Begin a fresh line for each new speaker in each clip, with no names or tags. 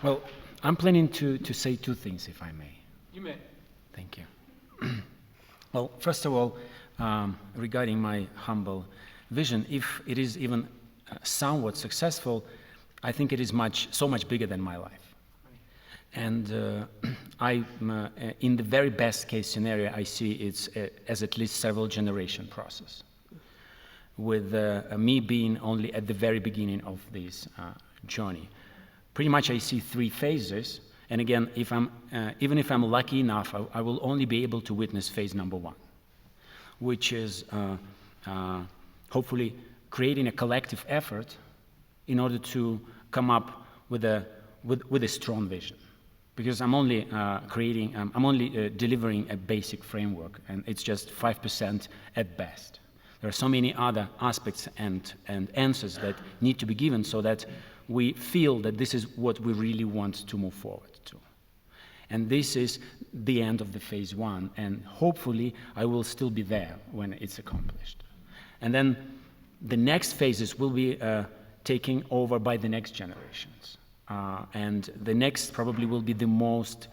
Well, I'm planning to say two things, if I may.
You may.
Thank you. Well, first of all, regarding my humble vision, if it is even somewhat successful, I think it is so much bigger than my life. And in the very best case scenario, I see it as at least several generation process, with me being only at the very beginning of this journey. Pretty much I see three phases, and again, even if I'm lucky enough, I will only be able to witness phase number one, which is hopefully creating a collective effort in order to come up with a strong vision. Because I'm only delivering a basic framework, and it's just 5% at best. There are so many other aspects and answers that need to be given so that we feel that this is what we really want to move forward to. And this is the end of the phase one, and hopefully I will still be there when it's accomplished. And then the next phases will be taken over by the next generations. And the next probably will be the most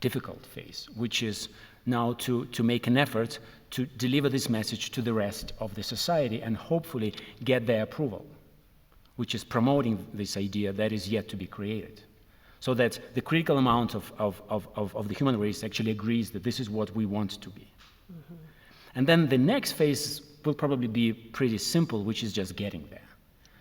difficult phase, which is now to make an effort to deliver this message to the rest of the society and hopefully get their approval, which is promoting this idea that is yet to be created, so that the critical amount of the human race actually agrees that this is what we want to be. Mm-hmm. And then the next phase will probably be pretty simple, which is just getting there.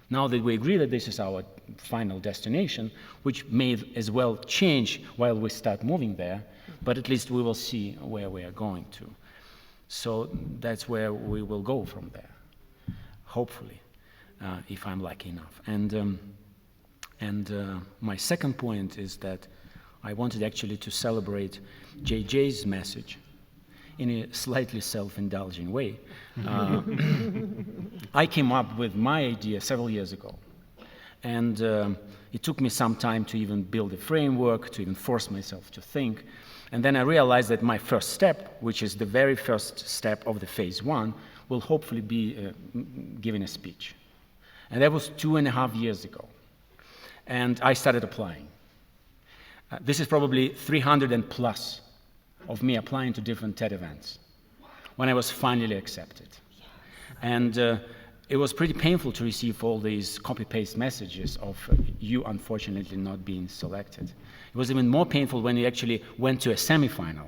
Now that we agree that this is our final destination, which may as well change while we start moving there, but at least we will see where we are going to. So that's where we will go from there, hopefully, if I'm lucky enough. And my second point is that I wanted actually to celebrate JJ's message in a slightly self-indulging way. I came up with my idea several years ago, and it took me some time to even build a framework, to even force myself to think. And then I realized that my first step, which is the very first step of the phase one, will hopefully be giving a speech. And that was 2.5 years ago. And I started applying. This is probably 300 and plus of me applying to different TED events when I was finally accepted. Yes. And it was pretty painful to receive all these copy-paste messages of you unfortunately not being selected. It was even more painful when you actually went to a semifinal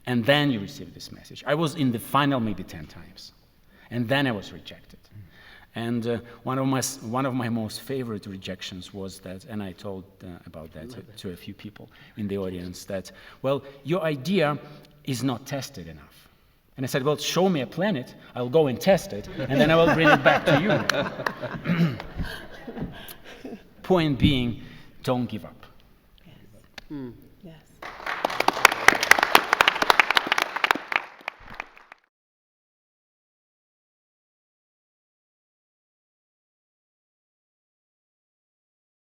and then you received this message. I was in the final maybe 10 times, and then I was rejected. And one of my most favorite rejections was that, and I told about that to a few people in the audience, that, well, your idea is not tested enough. And I said, well, show me a planet, I'll go and test it, and then I will bring it back to you. Point being, don't give up.
Yes.